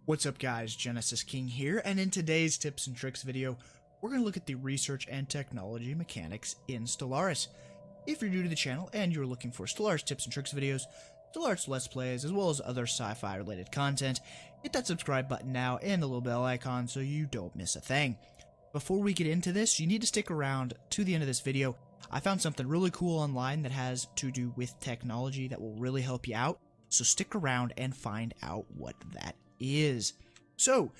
What's up guys, Genesis King here, and in today's tips and tricks video, we're going to look at the research and technology mechanics in Stellaris. If you're new to the channel and you're looking for Stellaris tips and tricks videos, Stellaris Let's Plays, as well as other sci-fi related content, hit that subscribe button now and the little bell icon so you don't miss a thing. Before we get into this, you need to stick around to the end of this video. I found something really cool online that has to do with technology that will really help you out, so stick around and find out what that is. So,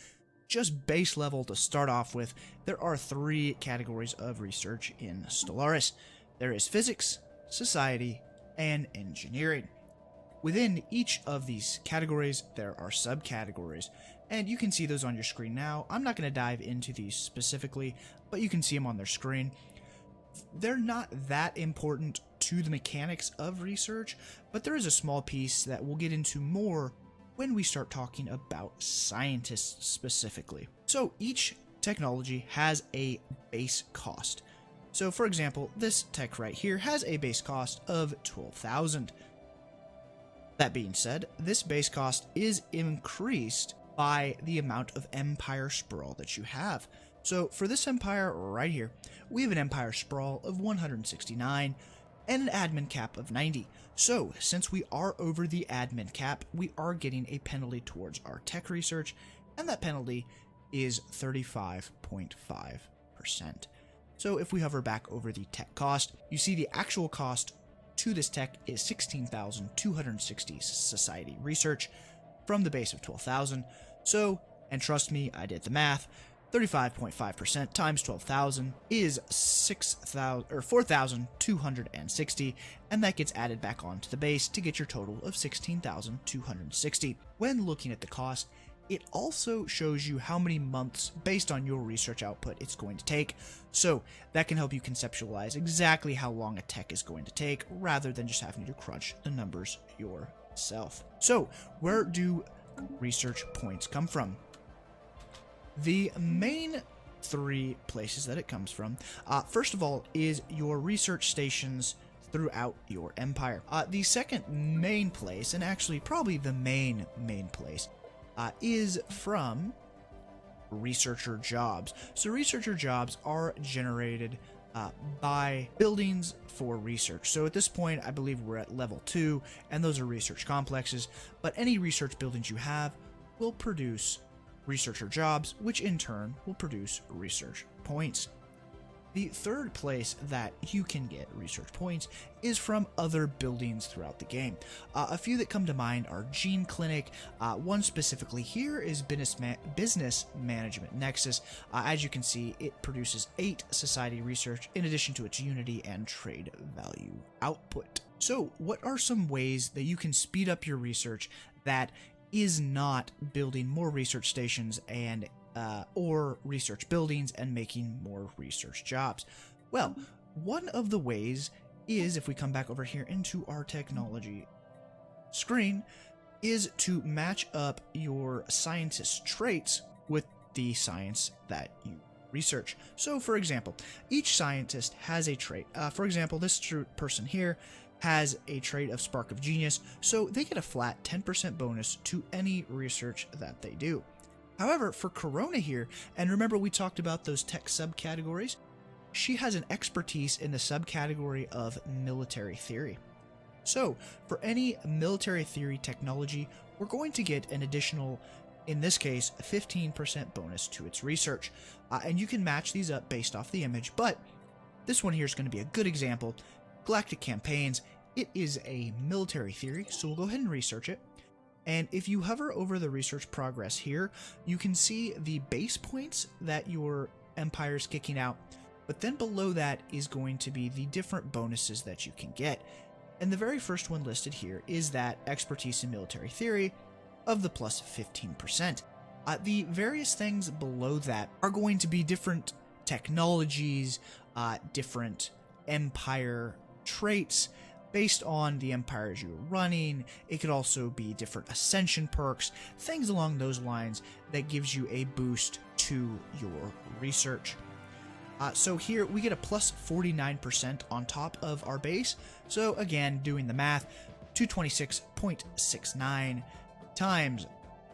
just base level to start off with, there are three categories of research in Stellaris. There is physics, society, and engineering. Within each of these categories, there are subcategories, and you can see those on your screen now. I'm not going to dive into these specifically, but you can see them on their screen. They're not that important to the mechanics of research, but there is a small piece that we'll get into more when we start talking about scientists specifically. So each technology has a base cost. So for example, this tech right here has a base cost of 12,000. That being said, this base cost is increased by the amount of empire sprawl that you have. So for this empire right here, we have an empire sprawl of 169 and an admin cap of 90. So since we are over the admin cap, we are getting a penalty towards our tech research, and that penalty is 35.5%. So if we hover back over the tech cost, you see the actual cost to this tech is 16,260 society research from the base of 12,000. So, and trust me, I did the math, 35.5% times 12,000 is 4,260, and that gets added back onto the base to get your total of 16,260. When looking at the cost, it also shows you how many months based on your research output it's going to take, so that can help you conceptualize exactly how long a tech is going to take rather than just having to crunch the numbers yourself. So where do research points come from? The main three places that it comes from, first of all, is your research stations throughout your empire. The second main place, and actually probably the main place, is from researcher jobs. So researcher jobs are generated by buildings for research. So at this point, I believe we're at level 2, and those are research complexes, but any research buildings you have will produce researcher jobs, which in turn will produce research points. The third place that you can get research points is from other buildings throughout the game. A few that come to mind are Gene Clinic. One specifically here is Business Management Nexus. As you can see, it produces 8 society research in addition to its unity and trade value output. So what are some ways that you can speed up your research that is not building more research stations and or research buildings and making more research jobs? Well, one of the ways is, if we come back over here into our technology screen, is to match up your scientist traits with the science that you research. So for example, each scientist has a trait. For example, this person here has a trait of Spark of Genius, so they get a flat 10% bonus to any research that they do. However, for Corona here, and remember we talked about those tech subcategories, she has an expertise in the subcategory of military theory. So for any military theory technology, we're going to get an additional, in this case, 15% bonus to its research. And you can match these up based off the image, but this one here is going to be a good example. Galactic Campaigns, it is a military theory, so we'll go ahead and research it. And if you hover over the research progress here, you can see the base points that your empire is kicking out, but then below that is going to be the different bonuses that you can get. And the very first one listed here is that expertise in military theory of the plus 15%. The various things below that are going to be different technologies, different empire traits based on the empires you're running. It could also be different ascension perks, things along those lines that gives you a boost to your research. So here we get a plus 49% on top of our base. So again, doing the math, 226.69 times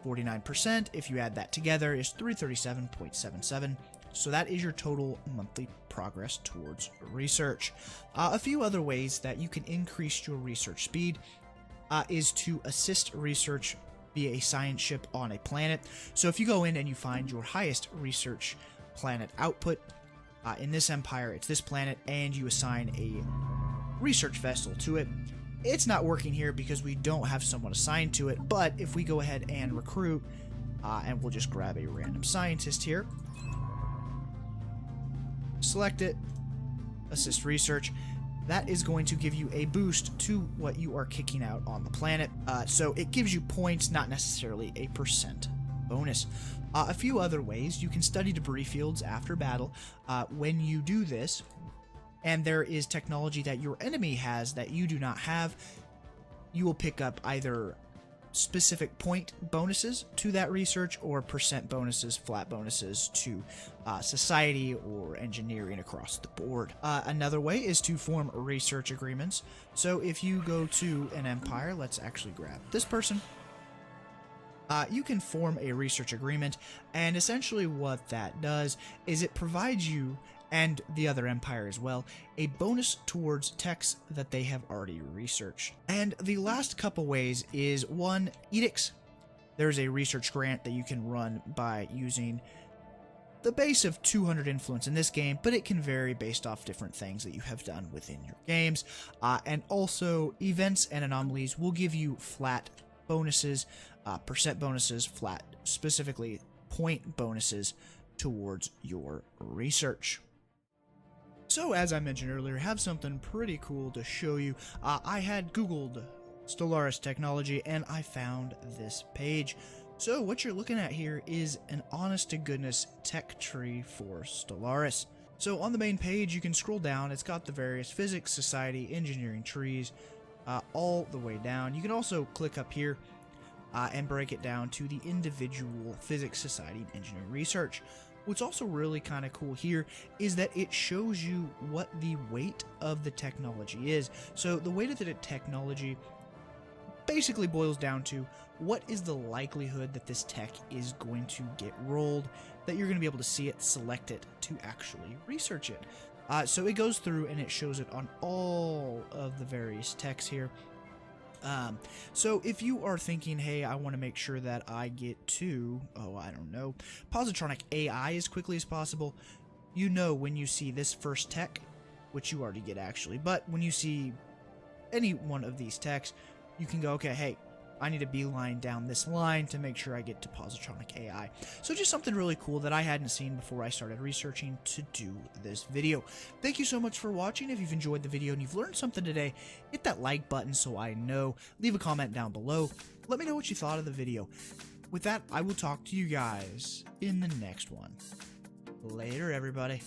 49%, if you add that together, is 337.77. So that is your total monthly progress towards research. A few other ways that you can increase your research speed is to assist research via a science ship on a planet. So if you go in and you find your highest research planet output, in this empire it's this planet, and you assign a research vessel to it. It's not working here because we don't have someone assigned to it, but if we go ahead and recruit, and we'll just grab a random scientist here, select it, assist research, that is going to give you a boost to what you are kicking out on the planet. So it gives you points, not necessarily a percent bonus. A few other ways: you can study debris fields after battle. When you do this, and there is technology that your enemy has that you do not have, you will pick up either specific point bonuses to that research or percent bonuses, flat bonuses to society or engineering across the board. Another way is to form research agreements. So if you go to an empire, let's actually grab this person, you can form a research agreement, and essentially what that does is it provides you, and the other empire as well, a bonus towards techs that they have already researched. And the last couple ways is, one, edicts. There's a research grant that you can run by using the base of 200 influence in this game, but it can vary based off different things that you have done within your games. And also, events and anomalies will give you flat bonuses, percent bonuses, flat, specifically point bonuses towards your research. So, as I mentioned earlier, I have something pretty cool to show you. I had Googled Stellaris technology and I found this page. So what you're looking at here is an honest-to-goodness tech tree for Stellaris. So on the main page, you can scroll down. It's got the various physics, society, engineering trees all the way down. You can also click up here and break it down to the individual physics, society, and engineering research. What's also really kind of cool here is that it shows you what the weight of the technology is. So the weight of the technology basically boils down to what is the likelihood that this tech is going to get rolled, that you're going to be able to see it, select it to actually research it. So it goes through and it shows it on all of the various techs here. So if you are thinking, hey, I want to make sure that I get to, I don't know, positronic AI as quickly as possible, you know when you see this first tech, which you already get actually, but when you see any one of these techs, you can go, okay, hey, I need a beeline down this line to make sure I get to positronic AI. So just something really cool that I hadn't seen before I started researching to do this video. Thank you so much for watching. If you've enjoyed the video and you've learned something today, hit that like button so I know. Leave a comment down below. Let me know what you thought of the video. With that, I will talk to you guys in the next one. Later, everybody.